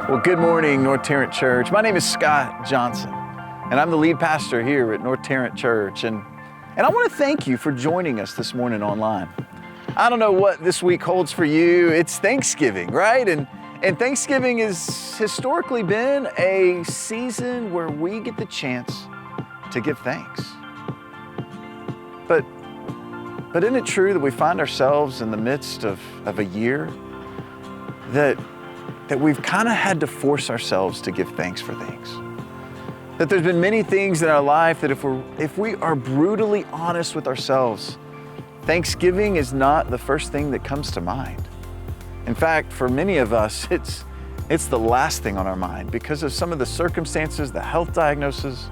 Well, good morning, North Tarrant Church. My name is Scott Johnson, and I'm the lead pastor here at North Tarrant Church. And I want to thank you for joining us this morning online. I don't know what this week holds for you. It's Thanksgiving, right? And Thanksgiving has historically been a season where we get the chance to give thanks. But isn't it true that we find ourselves in the midst of a year that we've kind of had to force ourselves to give thanks for things? That there's been many things in our life that if we are brutally honest with ourselves, Thanksgiving is not the first thing that comes to mind. In fact, for many of us, it's the last thing on our mind because of some of the circumstances, the health diagnoses,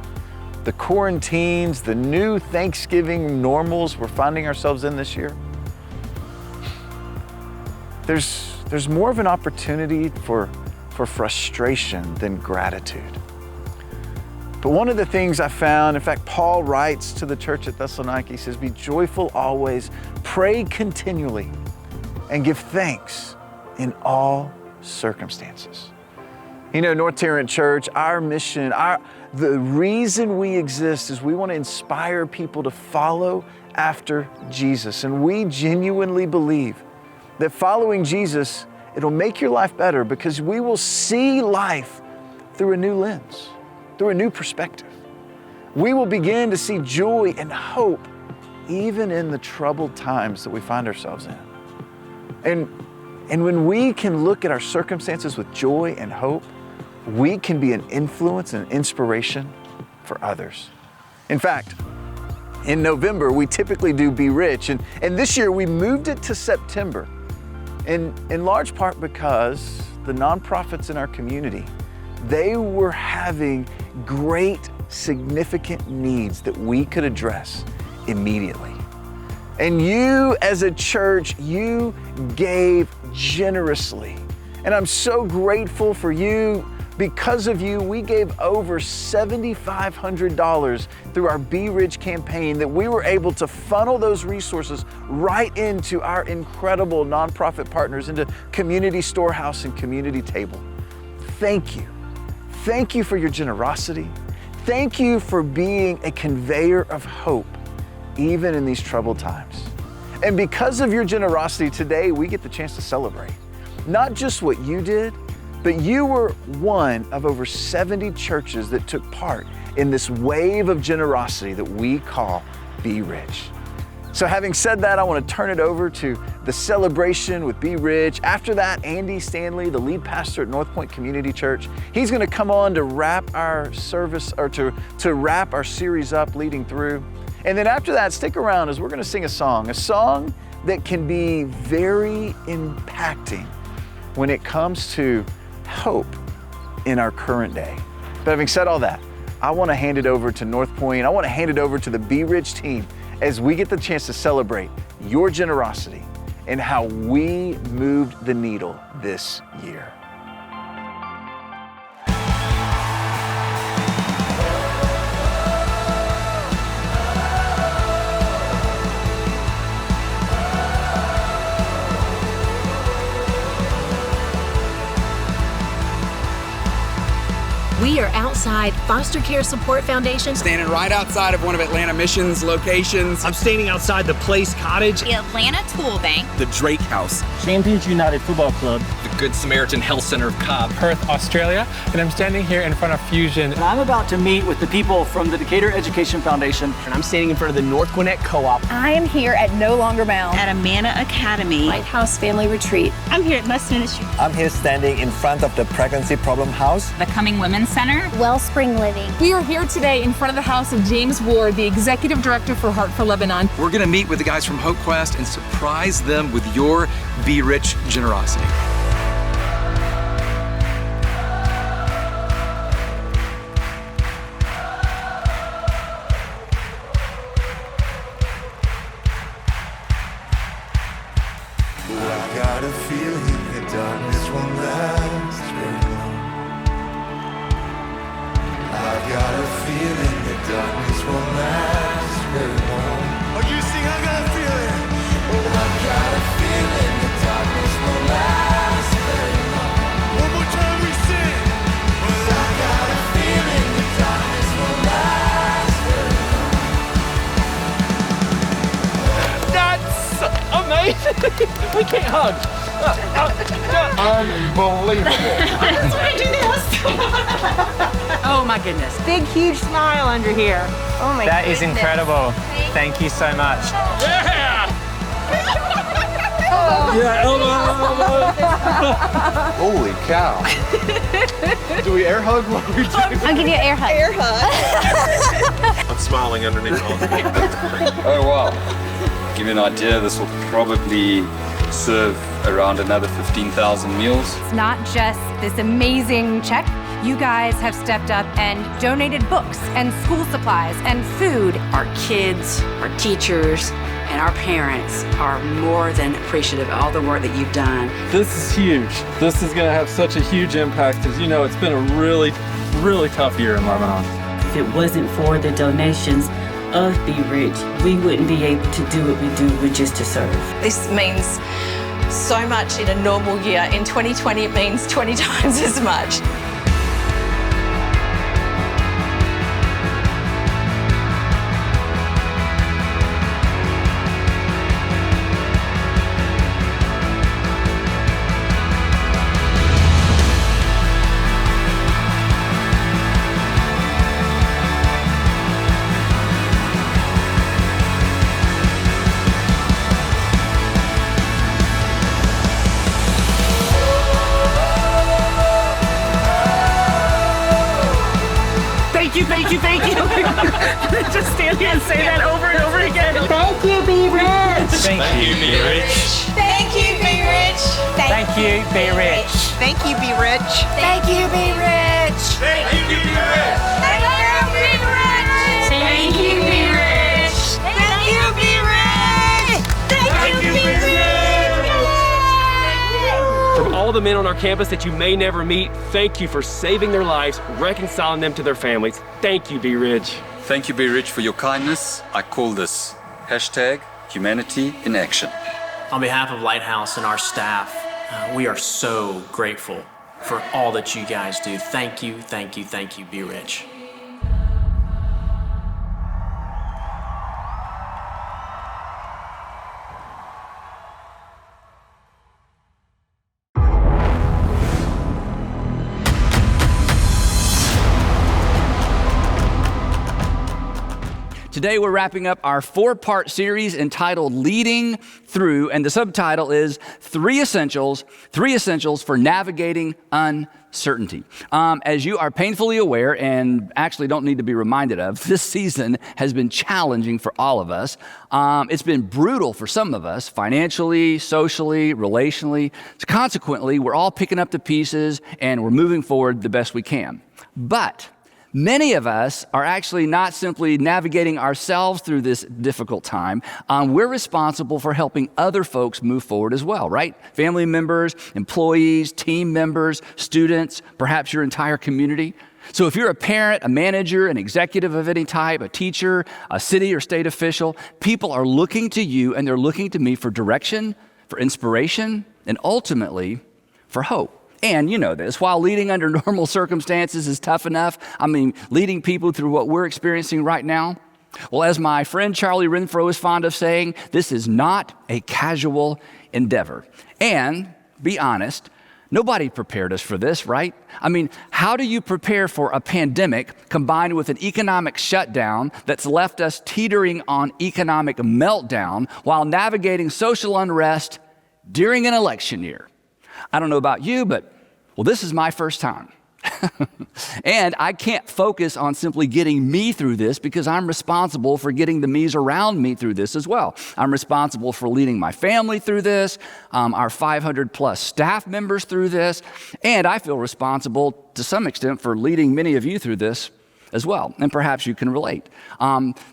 the quarantines, the new Thanksgiving normals we're finding ourselves in this year. There's more of an opportunity for frustration than gratitude. But one of the things I found, in fact, Paul writes to the church at Thessalonica, he says, be joyful always, pray continually, and give thanks in all circumstances. You know, North Tarrant Church, our mission, the reason we exist is we want to inspire people to follow after Jesus. And we genuinely believe that following Jesus, it'll make your life better because we will see life through a new lens, through a new perspective. We will begin to see joy and hope even in the troubled times that we find ourselves in. And when we can look at our circumstances with joy and hope, we can be an influence and inspiration for others. In fact, in November, we typically do Be Rich, and this year we moved it to September. In large part because the nonprofits in our community, they were having great, significant needs that we could address immediately. And you as a church, you gave generously. And I'm so grateful for you. Because of you, we gave over $7,500 through our Be Rich campaign that we were able to funnel those resources right into our incredible nonprofit partners, into Community Storehouse and Community Table. Thank you. Thank you for your generosity. Thank you for being a conveyor of hope, even in these troubled times. And because of your generosity, today we get the chance to celebrate. Not just what you did, but you were one of over 70 churches that took part in this wave of generosity that we call Be Rich. So having said that, I want to turn it over to the celebration with Be Rich. After that, Andy Stanley, the lead pastor at North Point Community Church, he's going to come on to wrap our service, or to wrap our series up leading through. And then after that, stick around as we're going to sing a song that can be very impacting when it comes to hope in our current day. But having said all that, I want to hand it over to North Point. I want to hand it over to the Be Rich team as we get the chance to celebrate your generosity and how we moved the needle this year. We are outside Foster Care Support Foundation. Standing right outside of one of Atlanta Mission's locations. I'm standing outside the Place Cottage. The Atlanta Tool Bank. The Drake House. Champions United Football Club. The Good Samaritan Health Center of Cobb. Perth, Australia. And I'm standing here in front of Fusion. And I'm about to meet with the people from the Decatur Education Foundation. And I'm standing in front of the North Gwinnett Co-op. I am here at No Longer Bound. At Amana Academy. Lighthouse Family Retreat. I'm here at Must Ministry. I'm here standing in front of the Pregnancy Problem House. The Coming Women's Center. Wellspring Living. We are here today in front of the house of James Ward, the Executive Director for Heart for Lebanon. We're going to meet with the guys from Hope Quest and surprise them with your Be Rich generosity. I got a feeling the darkness won't last very long. I've got a feeling the darkness won't last very long. Oh, you sing, I got a feeling. Oh, I've got a feeling the darkness won't last very long. One more time we sing. we can't hug. Unbelievable. That's why I do this. Oh my goodness. Big, huge smile under here. Oh my That is incredible. Thank you so much. Yeah, elbow. Holy cow. Do we air hug? What are we doing? I'll give you an air hug. Air hug. I'm smiling underneath all of it. Oh wow. Give you an idea, this will probably serve around another 15,000 meals. It's not just this amazing check. You guys have stepped up and donated books and school supplies and food. Our kids, our teachers, and our parents are more than appreciative of all the work that you've done. This is huge. This is going to have such a huge impact. As you know, it's been a really, really tough year in Lebanon. If it wasn't for the donations of Be Rich, we wouldn't be able to do what we do, which is to serve. This means so much in a normal year. In 2020, it means 20 times as much. Thank you. Just stand here and say that over and over again. Thank you, Be Rich. Thank you, Be Rich. Thank you, Be Rich. Thank you, Be Rich. Thank you, Be Rich. Thank you, Be Rich. Thank you, Be Rich. Thank you, Be Rich. Thank you, Be Rich. Thank you, Be Rich. Thank you, Be Rich. From all the men on our campus that you may never meet, thank you for saving their lives, reconciling them to their families. Thank you, Be Rich. Thank you, Be Rich, for your kindness. I call this #Humanity in Action. On behalf of Lighthouse and our staff, we are so grateful for all that you guys do. Thank you, thank you, thank you, Be Rich. Today we're wrapping up our 4-part series entitled Leading Through, and the subtitle is Three Essentials for Navigating Uncertainty. As you are painfully aware, and actually don't need to be reminded of, this season has been challenging for all of us. It's been brutal for some of us, financially, socially, relationally. So consequently, we're all picking up the pieces and we're moving forward the best we can. But many of us are actually not simply navigating ourselves through this difficult time. We're responsible for helping other folks move forward as well, right? Family members, employees, team members, students, perhaps your entire community. So if you're a parent, a manager, an executive of any type, a teacher, a city or state official, people are looking to you and they're looking to me for direction, for inspiration, and ultimately for hope. And you know this, while leading under normal circumstances is tough enough, leading people through what we're experiencing right now, well, as my friend Charlie Renfro is fond of saying, this is not a casual endeavor. And, be honest, nobody prepared us for this, right? How do you prepare for a pandemic combined with an economic shutdown that's left us teetering on economic meltdown while navigating social unrest during an election year? I don't know about you, but, well, this is my first time. And I can't focus on simply getting me through this because I'm responsible for getting the me's around me through this as well. I'm responsible for leading my family through this, our 500 plus staff members through this, and I feel responsible to some extent for leading many of you through this as well. And perhaps you can relate.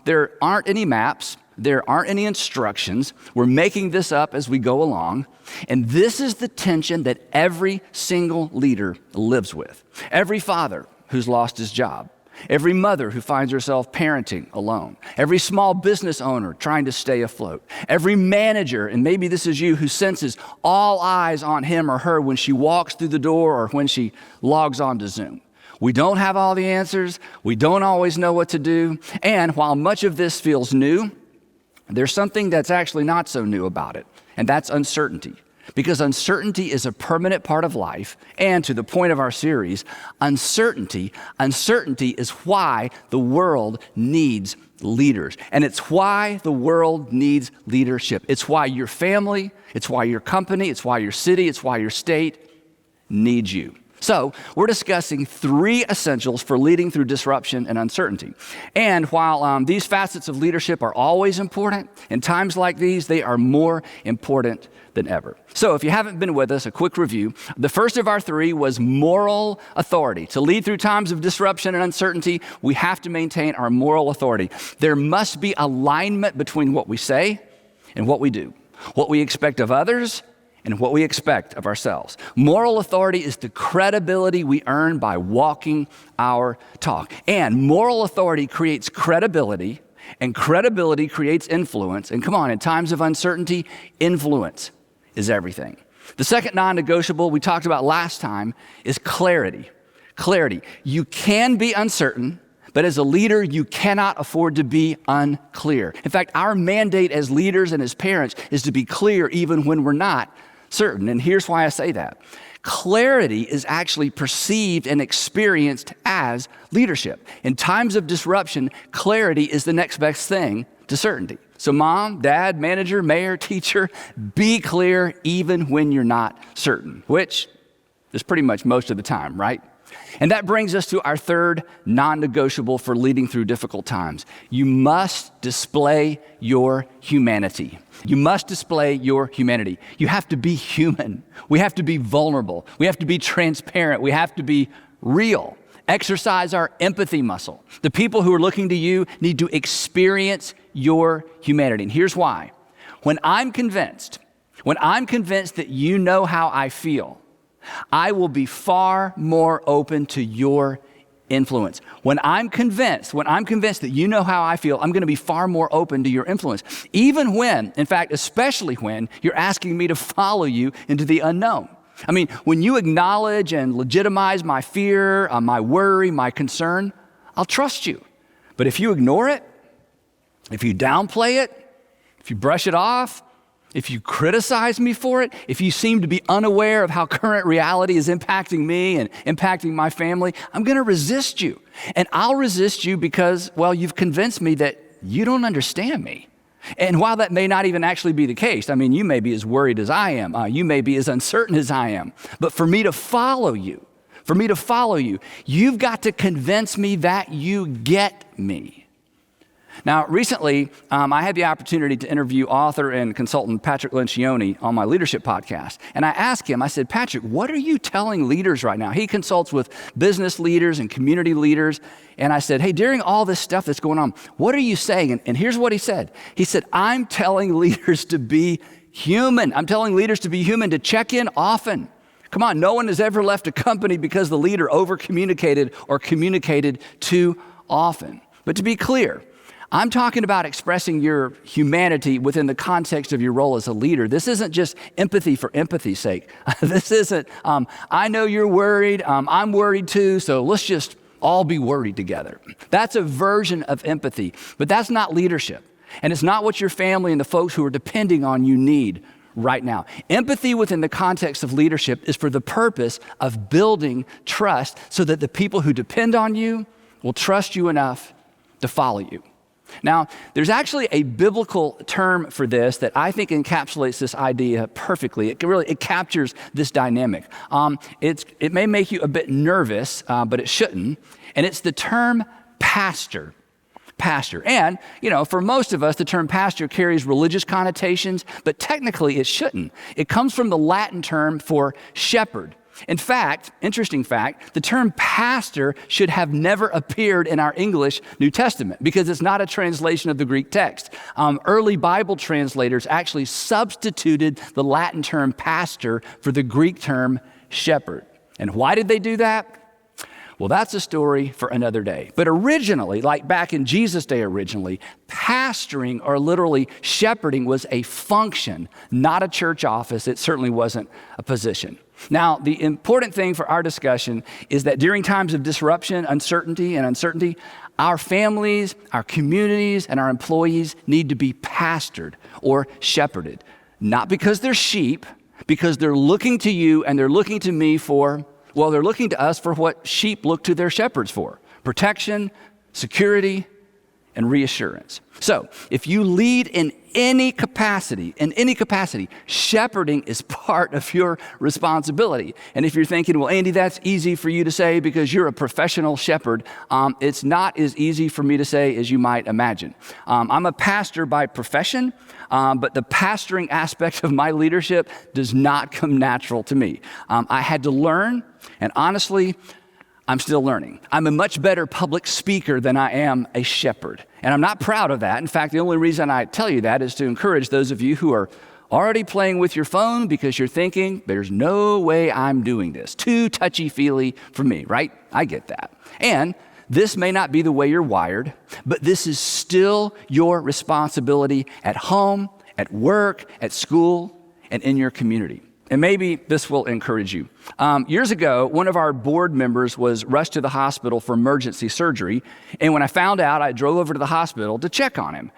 There aren't any maps. There aren't any instructions. We're making this up as we go along. And this is the tension that every single leader lives with. Every father who's lost his job. Every mother who finds herself parenting alone. Every small business owner trying to stay afloat. Every manager, and maybe this is you, who senses all eyes on him or her when she walks through the door or when she logs on to Zoom. We don't have all the answers. We don't always know what to do. And while much of this feels new, there's something that's actually not so new about it. and that's uncertainty. Because uncertainty is a permanent part of life, and to the point of our series, uncertainty is why the world needs leaders. And it's why the world needs leadership. It's why your family, it's why your company, it's why your city, it's why your state needs you. So we're discussing 3 essentials for leading through disruption and uncertainty. And while these facets of leadership are always important, in times like these, they are more important than ever. So if you haven't been with us, a quick review. The first of our 3 was moral authority. To lead through times of disruption and uncertainty, we have to maintain our moral authority. There must be alignment between what we say and what we do, what we expect of others and what we expect of ourselves. Moral authority is the credibility we earn by walking our talk. And moral authority creates credibility, and credibility creates influence. And come on, in times of uncertainty, influence is everything. The second non-negotiable we talked about last time is clarity. Clarity. You can be uncertain, but as a leader, you cannot afford to be unclear. In fact, our mandate as leaders and as parents is to be clear even when we're not certain. And here's why I say that. Clarity is actually perceived and experienced as leadership. In times of disruption, clarity is the next best thing to certainty. So mom, dad, manager, mayor, teacher, be clear even when you're not certain, which is pretty much most of the time, right? And that brings us to our third non-negotiable for leading through difficult times. You must display your humanity. You must display your humanity. You have to be human. We have to be vulnerable. We have to be transparent. We have to be real. Exercise our empathy muscle. The people who are looking to you need to experience your humanity. And here's why. When I'm convinced that you know how I feel, I will be far more open to your influence. When I'm convinced that you know how I feel, I'm going to be far more open to your influence. Even when, in fact, especially when you're asking me to follow you into the unknown. I mean, when you acknowledge and legitimize my fear, my worry, my concern, I'll trust you. But if you ignore it, if you downplay it, if you brush it off, if you criticize me for it, if you seem to be unaware of how current reality is impacting me and impacting my family, I'm going to resist you. And I'll resist you because, well, you've convinced me that you don't understand me. And while that may not even actually be the case, I mean, you may be as worried as I am. You may be as uncertain as I am. But for me to follow you, you've got to convince me that you get me. Now, recently, I had the opportunity to interview author and consultant Patrick Lencioni on my leadership podcast. And I asked him, I said, Patrick, what are you telling leaders right now? He consults with business leaders and community leaders. And I said, hey, during all this stuff that's going on, what are you saying? And here's what he said. He said, I'm telling leaders to be human. I'm telling leaders to be human, to check in often. Come on, no one has ever left a company because the leader over-communicated or communicated too often. But to be clear, I'm talking about expressing your humanity within the context of your role as a leader. This isn't just empathy for empathy's sake. This isn't, I know you're worried, I'm worried too, so let's just all be worried together. That's a version of empathy, but that's not leadership. And it's not what your family and the folks who are depending on you need right now. Empathy within the context of leadership is for the purpose of building trust so that the people who depend on you will trust you enough to follow you. Now, there's actually a biblical term for this that I think encapsulates this idea perfectly. It captures this dynamic. It may make you a bit nervous, but it shouldn't. And it's the term pastor. Pastor. And, for most of us, the term pastor carries religious connotations, but technically it shouldn't. It comes from the Latin term for shepherd. In fact, interesting fact, the term pastor should have never appeared in our English New Testament because it's not a translation of the Greek text. Early Bible translators actually substituted the Latin term pastor for the Greek term shepherd. And why did they do that? Well, that's a story for another day. But originally, like back in Jesus' day originally, pastoring or literally shepherding was a function, not a church office. It certainly wasn't a position. Now, the important thing for our discussion is that during times of disruption, uncertainty, our families, our communities, and our employees need to be pastored or shepherded. not because they're sheep, because they're looking to you and they're looking to me for, well, they're looking to us for what sheep look to their shepherds for: protection, security, and reassurance. So if you lead in any capacity, shepherding is part of your responsibility. And if you're thinking, well, Andy, that's easy for you to say because you're a professional shepherd, it's not as easy for me to say as you might imagine. I'm a pastor by profession, but the pastoring aspect of my leadership does not come natural to me. I had to learn, and honestly, I'm still learning. I'm a much better public speaker than I am a shepherd. And I'm not proud of that. In fact, the only reason I tell you that is to encourage those of you who are already playing with your phone because you're thinking, there's no way I'm doing this. Too touchy-feely for me, right? I get that. And this may not be the way you're wired, but this is still your responsibility at home, at work, at school, and in your community. And maybe this will encourage you. Years ago, one of our board members was rushed to the hospital for emergency surgery. And when I found out, I drove over to the hospital to check on him.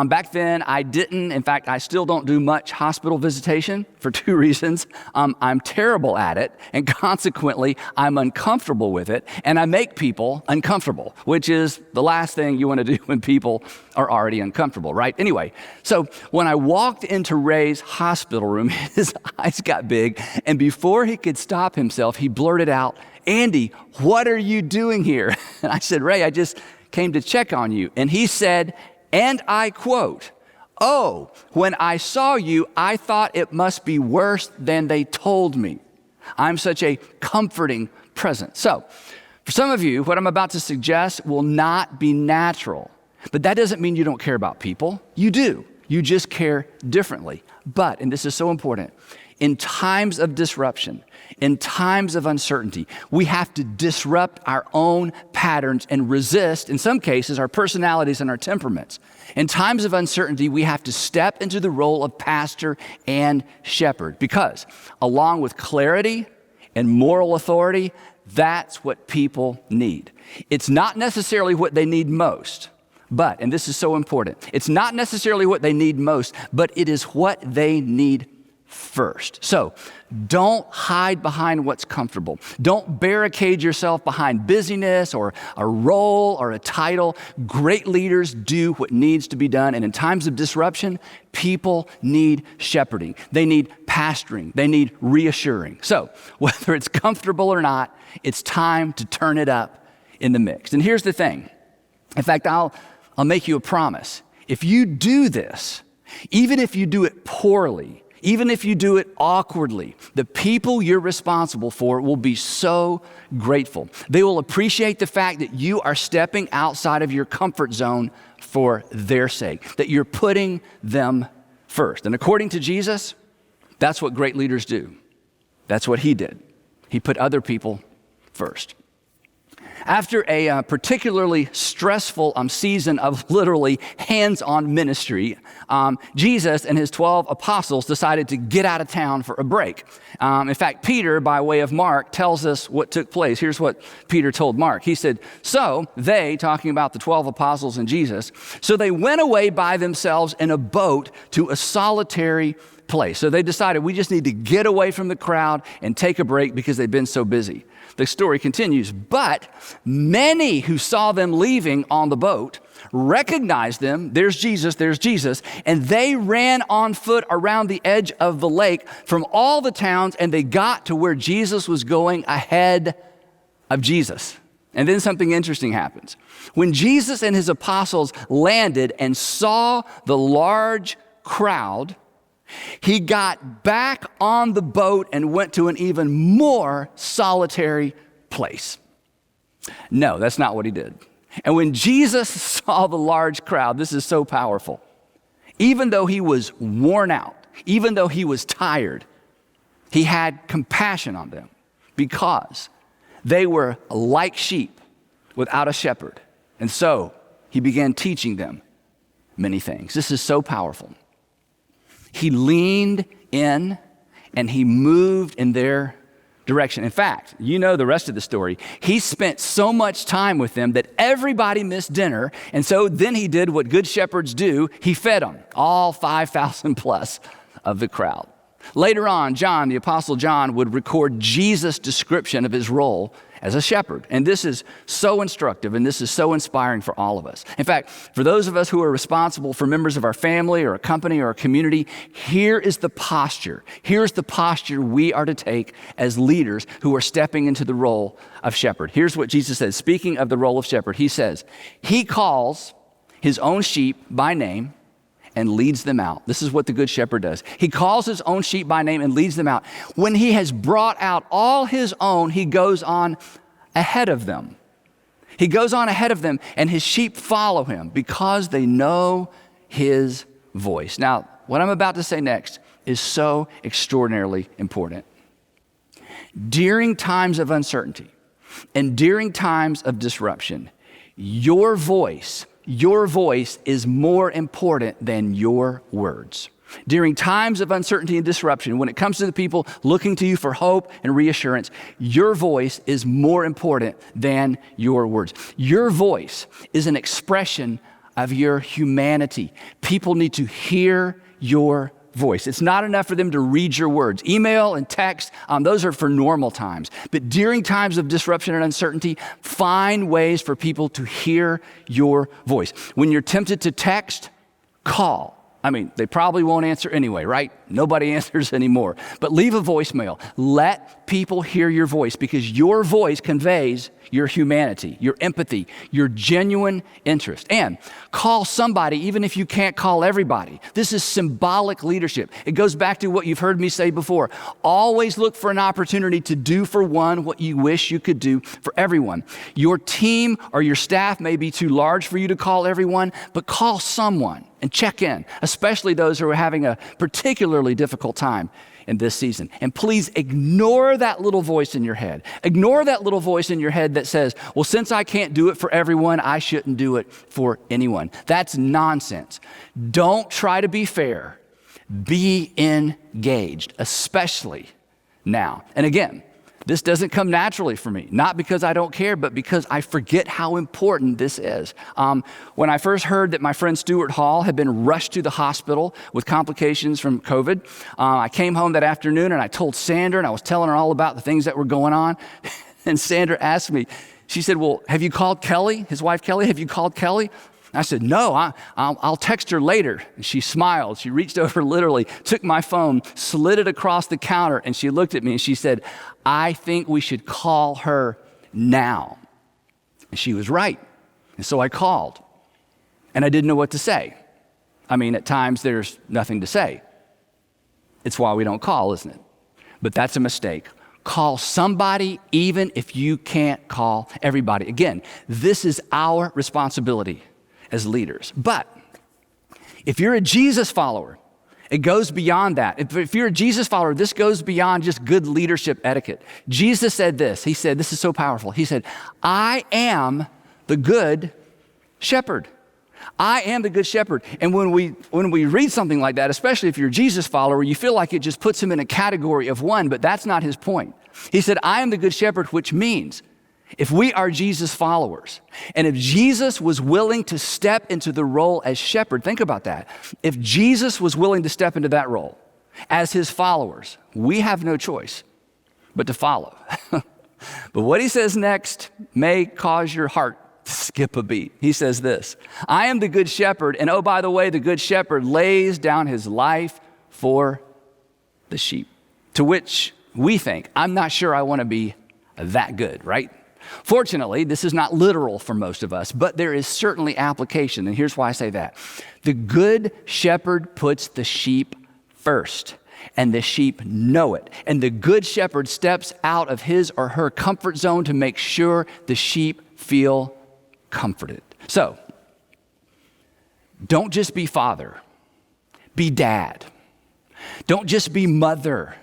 Back then, I didn't. In fact, I still don't do much hospital visitation for two reasons. I'm terrible at it, and consequently, I'm uncomfortable with it. And I make people uncomfortable, which is the last thing you want to do when people are already uncomfortable, right? Anyway, so when I walked into Ray's hospital room, his eyes got big, and before he could stop himself, he blurted out, "Andy, what are you doing here?" And I said, "Ray, I just came to check on you." And he said, and I quote, "Oh, when I saw you, I thought it must be worse than they told me. I'm such a comforting presence." So, for some of you, what I'm about to suggest will not be natural, but that doesn't mean you don't care about people. You do. You just care differently. But, and this is so important, in times of disruption, in times of uncertainty, we have to disrupt our own patterns and resist, in some cases, our personalities and our temperaments. In times of uncertainty, we have to step into the role of pastor and shepherd because, along with clarity and moral authority, that's what people need. It's not necessarily what they need most, but, and this is so important, it's not necessarily what they need most, but it is what they need first. So don't hide behind what's comfortable. Don't barricade yourself behind busyness or a role or a title. Great leaders do what needs to be done. And in times of disruption, people need shepherding. They need pastoring. They need reassuring. So whether it's comfortable or not, it's time to turn it up in the mix. And here's the thing. In fact, I'll make you a promise. If you do this, even if you do it poorly, even if you do it awkwardly, the people you're responsible for will be so grateful. They will appreciate the fact that you are stepping outside of your comfort zone for their sake, that you're putting them first. And according to Jesus, that's what great leaders do. That's what he did. He put other people first. After a particularly stressful season of literally hands-on ministry, Jesus and his 12 apostles decided to get out of town for a break. In fact, Peter, by way of Mark, tells us what took place. Here's what Peter told Mark. He said, so they, talking about the 12 apostles and Jesus, so they went away by themselves in a boat to a solitary place. So they decided we just need to get away from the crowd and take a break because they've been so busy. The story continues, but many who saw them leaving on the boat recognized them, there's Jesus, and they ran on foot around the edge of the lake from all the towns, and they got to where Jesus was going ahead of Jesus. And then something interesting happens. When Jesus and his apostles landed and saw the large crowd, he got back on the boat and went to an even more solitary place. No, that's not what he did. And when Jesus saw the large crowd, this is so powerful. Even though he was worn out, even though he was tired, he had compassion on them because they were like sheep without a shepherd. And so he began teaching them many things. This is so powerful. He leaned in and he moved in their direction. In fact, you know the rest of the story. He spent so much time with them that everybody missed dinner. And so then he did what good shepherds do. He fed them, all 5,000 plus of the crowd. Later on, John, the Apostle John, would record Jesus' description of his role as a shepherd. And this is so instructive and this is so inspiring for all of us. In fact, for those of us who are responsible for members of our family or a company or a community, here is the posture. Here's the posture we are to take as leaders who are stepping into the role of shepherd. Here's what Jesus says, speaking of the role of shepherd. He says, he calls his own sheep by name and leads them out. This is what the good shepherd does. He calls his own sheep by name and leads them out. When he has brought out all his own, he goes on ahead of them. He goes on ahead of them, and his sheep follow him because they know his voice. Now, what I'm about to say next is so extraordinarily important. During times of uncertainty and during times of disruption, your voice is more important than your words. During times of uncertainty and disruption, when it comes to the people looking to you for hope and reassurance, your voice is more important than your words. Your voice is an expression of your humanity. People need to hear your voice. It's not enough for them to read your words. Email and text, those are for normal times. But during times of disruption and uncertainty, find ways for people to hear your voice. When you're tempted to text, call. I mean, they probably won't answer anyway, right? Nobody answers anymore. But leave a voicemail. Let people hear your voice because your voice conveys your humanity, your empathy, your genuine interest. And call somebody even if you can't call everybody. This is symbolic leadership. It goes back to what you've heard me say before. Always look for an opportunity to do for one what you wish you could do for everyone. Your team or your staff may be too large for you to call everyone, but call someone and check in, especially those who are having a particularly difficult time in this season. And please ignore that little voice in your head. Ignore that little voice in your head that says, well, since I can't do it for everyone, I shouldn't do it for anyone. That's nonsense. Don't try to be fair. Be engaged, especially now. And again, this doesn't come naturally for me, not because I don't care, but because I forget how important this is. When I first heard that my friend Stuart Hall had been rushed to the hospital with complications from COVID, I came home that afternoon and I told Sandra, and I was telling her all about the things that were going on. And Sandra asked me, she said, well, have you called Kelly, his wife Kelly? Have you called Kelly? I said, no, I'll text her later. And she smiled. She reached over literally, took my phone, slid it across the counter, and she looked at me and she said, I think we should call her now. And she was right. And so I called. And I didn't know what to say. I mean, at times there's nothing to say. It's why we don't call, isn't it? But that's a mistake. Call somebody even if you can't call everybody. Again, this is our responsibility as leaders. But if you're a Jesus follower, it goes beyond that. If you're a Jesus follower, this goes beyond just good leadership etiquette. Jesus said this. He said, this is so powerful. He said, I am the good shepherd. I am the good shepherd. And when we read something like that, especially if you're a Jesus follower, you feel like it just puts him in a category of one, but that's not his point. He said, I am the good shepherd, which means if we are Jesus followers, and if Jesus was willing to step into the role as shepherd, think about that. If Jesus was willing to step into that role as his followers, we have no choice but to follow. But what he says next may cause your heart to skip a beat. He says this, I am the good shepherd, and oh, by the way, the good shepherd lays down his life for the sheep. To which we think, I'm not sure I want to be that good, right? Fortunately, this is not literal for most of us, but there is certainly application, and here's why I say that. The good shepherd puts the sheep first, and the sheep know it. And the good shepherd steps out of his or her comfort zone to make sure the sheep feel comforted. So, don't just be father, be dad. Don't just be mother,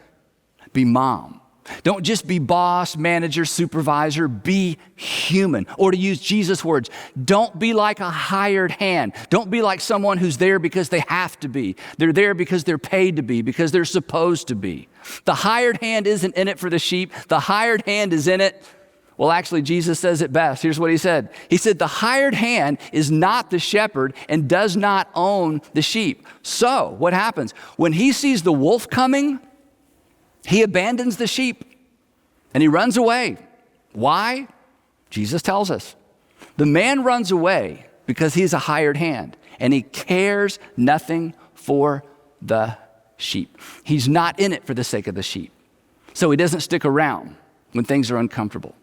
be mom. Don't just be boss, manager, supervisor, be human. Or to use Jesus' words, don't be like a hired hand. Don't be like someone who's there because they have to be. They're there because they're paid to be, because they're supposed to be. The hired hand isn't in it for the sheep. The hired hand is in it, Well, actually, Jesus says it best. Here's what he said. He said, the hired hand is not the shepherd and does not own the sheep. So what happens? When he sees the wolf coming, he abandons the sheep and he runs away. Why? Jesus tells us. The man runs away because he's a hired hand and he cares nothing for the sheep. He's not in it for the sake of the sheep. So he doesn't stick around when things are uncomfortable.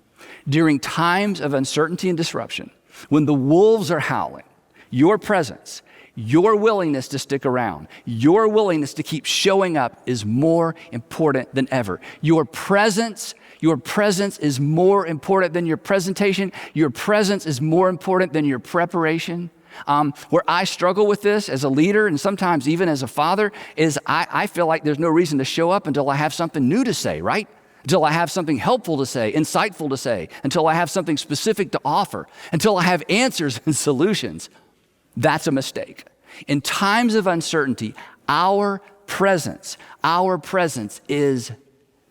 During times of uncertainty and disruption, when the wolves are howling, your presence, your willingness to stick around, your willingness to keep showing up is more important than ever. Your presence is more important than your presentation. Your presence is more important than your preparation. Where I struggle with this as a leader and sometimes even as a father is I feel like there's no reason to show up until I have something new to say, right? Until I have something helpful to say, insightful to say, until I have something specific to offer, until I have answers and solutions. That's a mistake. In times of uncertainty, our presence is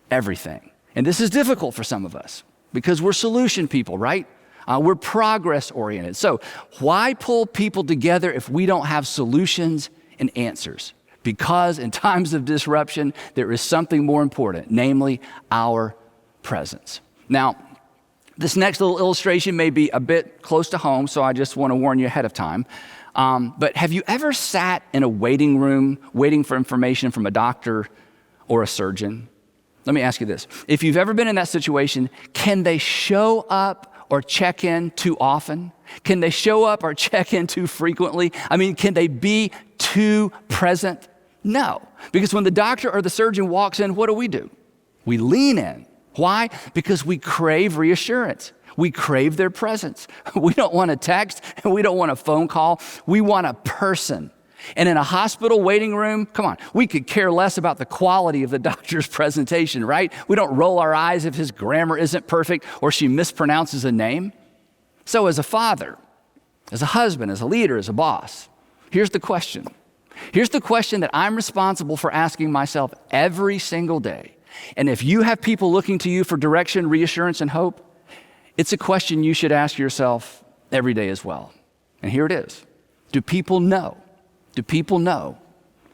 everything. And this is difficult for some of us because we're solution people, right? We're progress oriented. So why pull people together if we don't have solutions and answers? Because in times of disruption, there is something more important, namely our presence. Now, this next little illustration may be a bit close to home, so I just want to warn you ahead of time. But have you ever sat in a waiting room waiting for information from a doctor or a surgeon? Let me ask you this. If you've ever been in that situation, can they show up or check in too often? Can they show up or check in too frequently? I mean, can they be too present? No, because when the doctor or the surgeon walks in, what do? We lean in. Why? Because we crave reassurance. We crave their presence. We don't want a text and we don't want a phone call. We want a person. And in a hospital waiting room, come on, we could care less about the quality of the doctor's presentation, right? We don't roll our eyes if his grammar isn't perfect or she mispronounces a name. So as a father, as a husband, as a leader, as a boss, here's the question. Here's the question that I'm responsible for asking myself every single day. And if you have people looking to you for direction, reassurance, and hope, it's a question you should ask yourself every day as well. And here it is. Do people know? Do people know?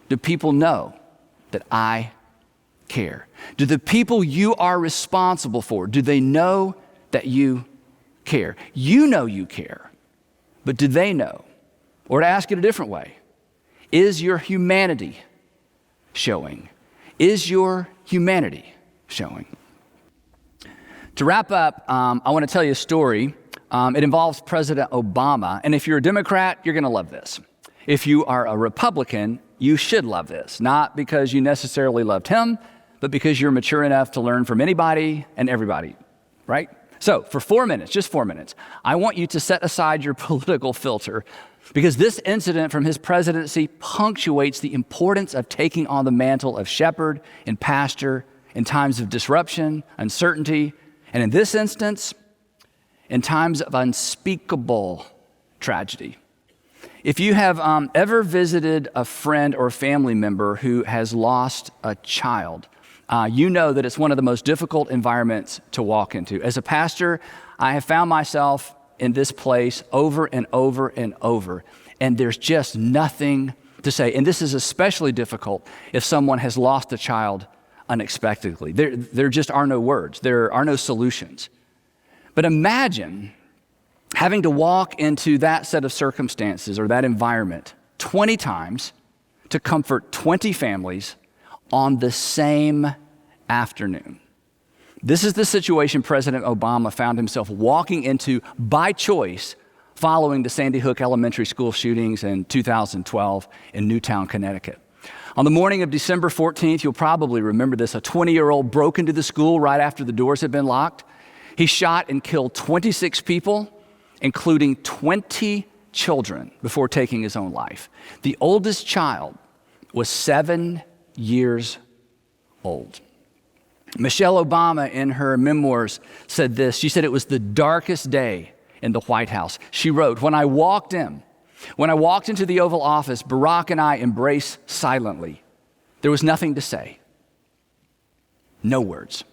Do people know that I care? Do the people you are responsible for, do they know that you care? You know you care, but do they know? Or to ask it a different way, is your humanity showing? Is your humanity showing? To wrap up, I want to tell you a story. It involves President Obama, and if you're a Democrat, you're going to love this. If you are a Republican, you should love this, not because you necessarily loved him, but because you're mature enough to learn from anybody and everybody, right? So for 4 minutes, just 4 minutes, I want you to set aside your political filter because this incident from his presidency punctuates the importance of taking on the mantle of shepherd and pastor in times of disruption, uncertainty, and in this instance, in times of unspeakable tragedy. If you have ever visited a friend or family member who has lost a child, you know that it's one of the most difficult environments to walk into. As a pastor, I have found myself in this place over and over and over, and there's just nothing to say. And this is especially difficult if someone has lost a child unexpectedly. There just are no words. There are no solutions. But imagine having to walk into that set of circumstances or that environment 20 times to comfort 20 families on the same afternoon. This is the situation President Obama found himself walking into by choice following the Sandy Hook Elementary School shootings in 2012 in Newtown, Connecticut. On the morning of December 14th, you'll probably remember this, a 20-year-old broke into the school right after the doors had been locked. He shot and killed 26 people, including 20 children, before taking his own life. The oldest child was 7 years old. Michelle Obama, in her memoirs, said this. She said it was the darkest day in the White House. She wrote, when I walked into the Oval Office, Barack and I embraced silently. There was nothing to say. No words.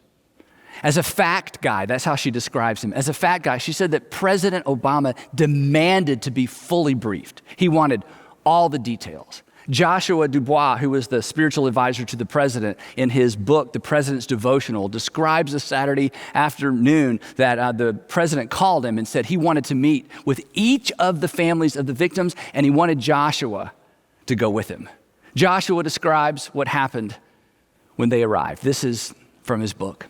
As a fact guy, that's how she describes him. As a fact guy, she said that President Obama demanded to be fully briefed. He wanted all the details. Joshua Dubois, who was the spiritual advisor to the president, in his book, The President's Devotional, describes a Saturday afternoon that the president called him and said he wanted to meet with each of the families of the victims, and he wanted Joshua to go with him. Joshua describes what happened when they arrived. This is from his book.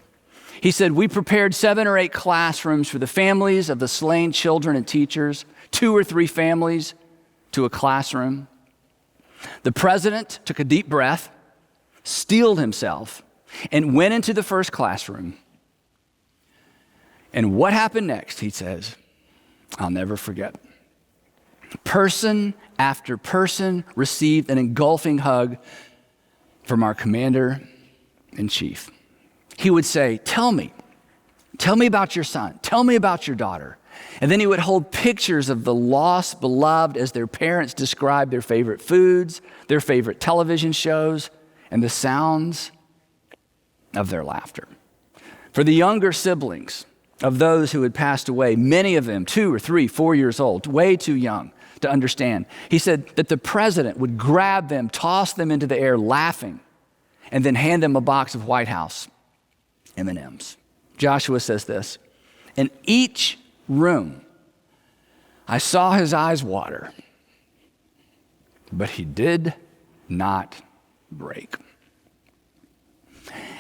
He said, "We prepared 7 or 8 classrooms for the families of the slain children and teachers, 2 or 3 families to a classroom. The president took a deep breath, steeled himself, and went into the first classroom. And what happened next," he says, "I'll never forget. Person after person received an engulfing hug from our commander-in-chief. He would say, tell me about your son. Tell me about your daughter." And then he would hold pictures of the lost beloved as their parents described their favorite foods, their favorite television shows, and the sounds of their laughter. For the younger siblings of those who had passed away, many of them 2 or 3, 4 years old, way too young to understand, he said that the president would grab them, toss them into the air laughing, and then hand them a box of White House M&Ms. Joshua says this, "In each room, I saw his eyes water, but he did not break."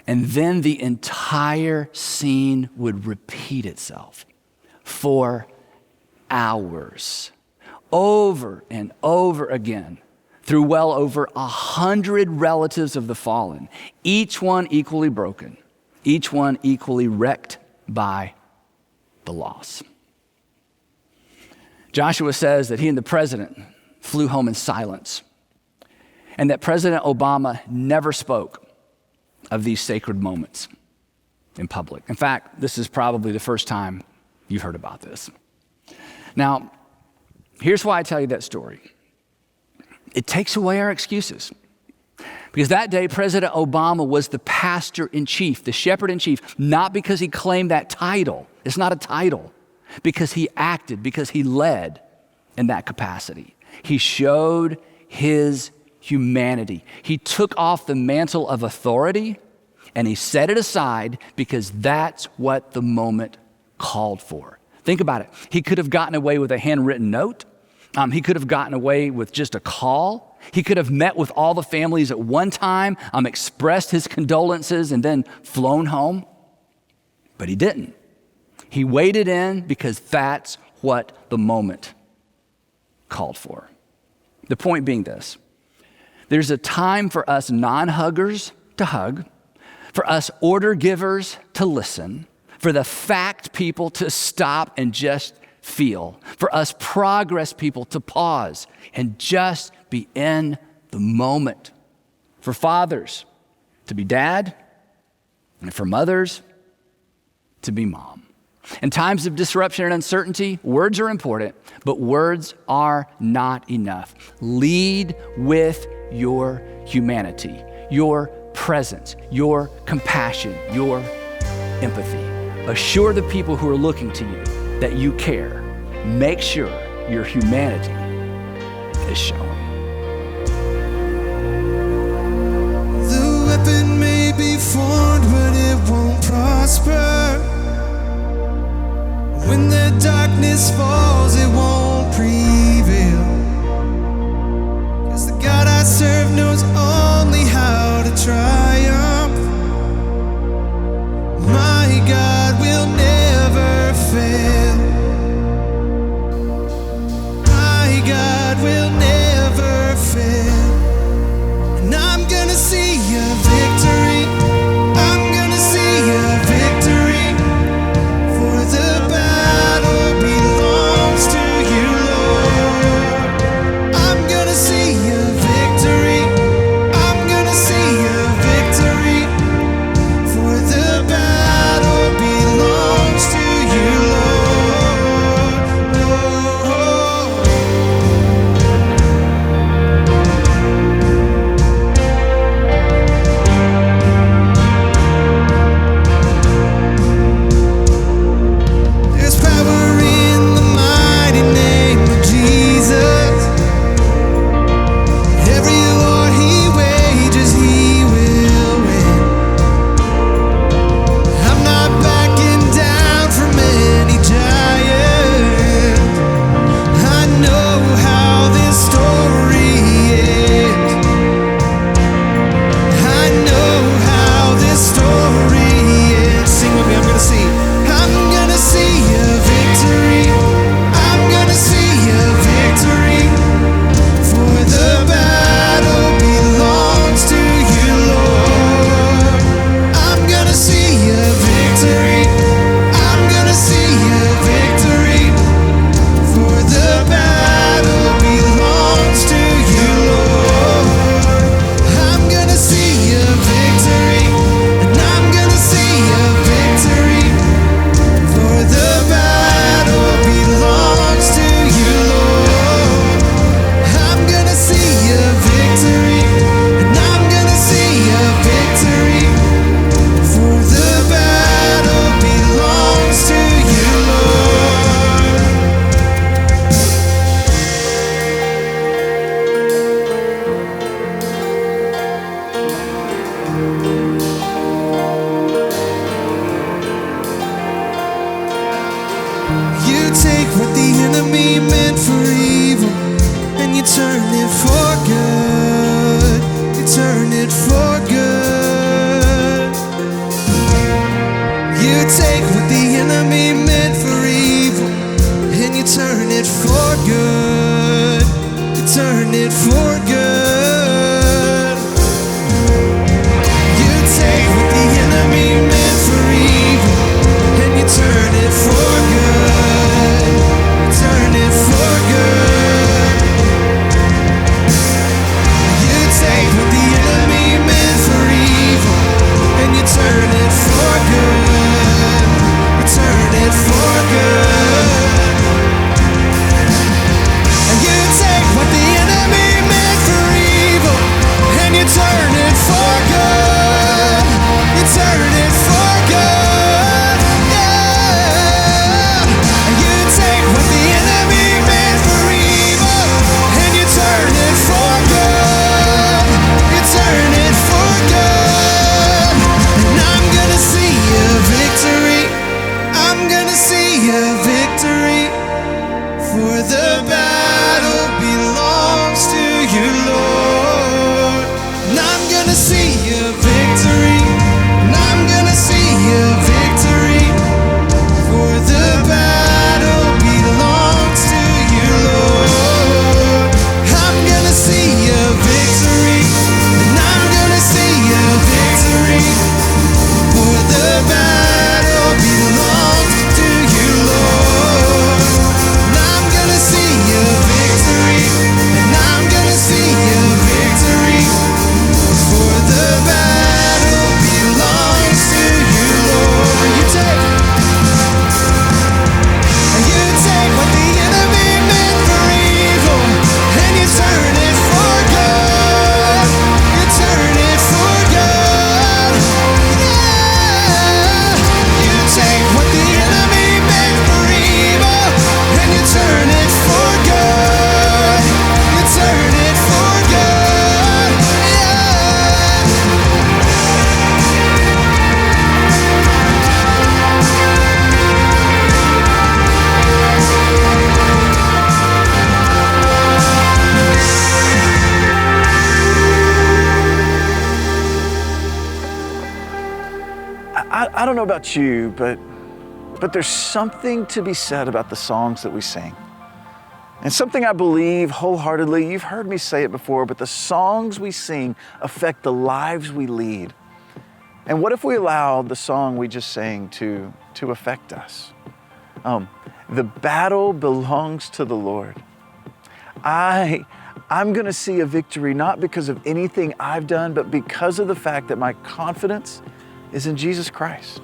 And then the entire scene would repeat itself for hours, over and over again, through well over 100 relatives of the fallen, each one equally broken, each one equally wrecked by the loss. Joshua says that he and the president flew home in silence, and that President Obama never spoke of these sacred moments in public. In fact, this is probably the first time you've heard about this. Now, here's why I tell you that story. It takes away our excuses. Because that day, President Obama was the pastor-in-chief, the shepherd-in-chief, not because he claimed that title. It's not a title. Because he acted, because he led in that capacity. He showed his humanity. He took off the mantle of authority and he set it aside because that's what the moment called for. Think about it. He could have gotten away with a handwritten note. He could have gotten away with just a call. He could have met with all the families at one time, expressed his condolences, and then flown home. But he didn't. He waited in because that's what the moment called for. The point being this: there's a time for us non-huggers to hug, for us order givers to listen, for the fact people to stop and just feel, for us progress people to pause and just be in the moment, for fathers to be dad, and for mothers to be mom. In times of disruption and uncertainty, words are important, but words are not enough. Lead with your humanity, your presence, your compassion, your empathy. Assure the people who are looking to you that you care. Make sure your humanity is shown. The weapon may be formed, but it won't prosper. When the darkness falls, it won't prevail. 'Cause the God I serve knows only how to triumph. My God will never fail. My God will never fail. And I'm gonna see a victory. I'm gonna see a victory. For the battle belongs what the enemy meant for evil and you turn it for good. You turn it for good. You take what the enemy meant for evil and you turn it for good. You turn it for good. You take what the enemy meant for evil and you turn it for good. You turn it for good. You take what the enemy meant for evil and you turn it for good. You turn it for good. And you take what the enemy meant for evil and you turn it for good. You turn it for good. Yeah. And you take what the enemy meant for evil and you turn it for good. You turn it for good. And I'm gonna see a victory. I'm gonna see a victory. For the battle belongs to you, Lord. And I'm gonna see a victory. And I'm gonna see a victory. For the battle belongs to you, Lord. I'm gonna see a victory. And I'm gonna see a victory. For the battle belongs to you, Lord. And I'm gonna see a victory. And I'm gonna see a victory. For the battle belongs to you, Lord. You take what the enemy meant for evil and you turn it for good. You turn it for good. Yeah. You take what the enemy meant for evil and you turn it for good. You turn it for good. Yeah. I don't know about you, but there's something to be said about the songs that we sing. And something I believe wholeheartedly, you've heard me say it before, but the songs we sing affect the lives we lead. And what if we allowed the song we just sang to affect us? The battle belongs to the Lord. I'm gonna see a victory not because of anything I've done, but because of the fact that my confidence is in Jesus Christ.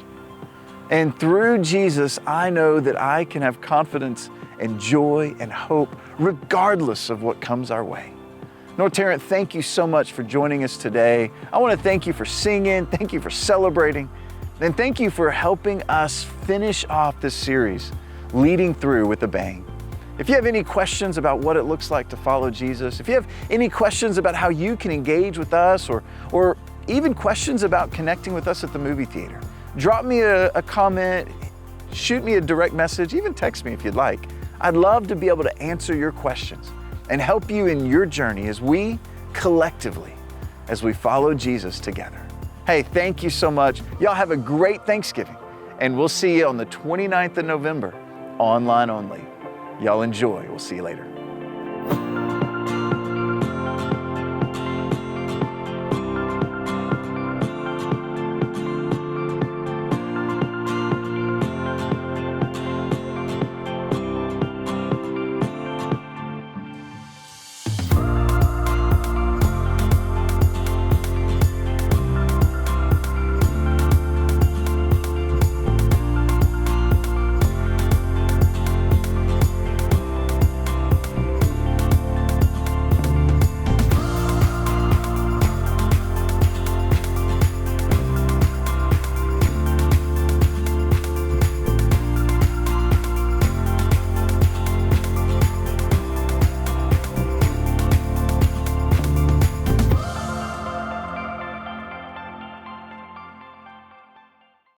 And through Jesus, I know that I can have confidence and joy and hope regardless of what comes our way. North Tarrant, thank you so much for joining us today. I want to thank you for singing, thank you for celebrating, and thank you for helping us finish off this series, Leading Through with a Bang. If you have any questions about what it looks like to follow Jesus, if you have any questions about how you can engage with us or even questions about connecting with us at the movie theater, drop me a comment, shoot me a direct message, even text me if you'd like. I'd love to be able to answer your questions and help you in your journey as we collectively, as we follow Jesus together. Hey, thank you so much. Y'all have a great Thanksgiving, and we'll see you on the 29th of November, online only. Y'all enjoy. We'll see you later.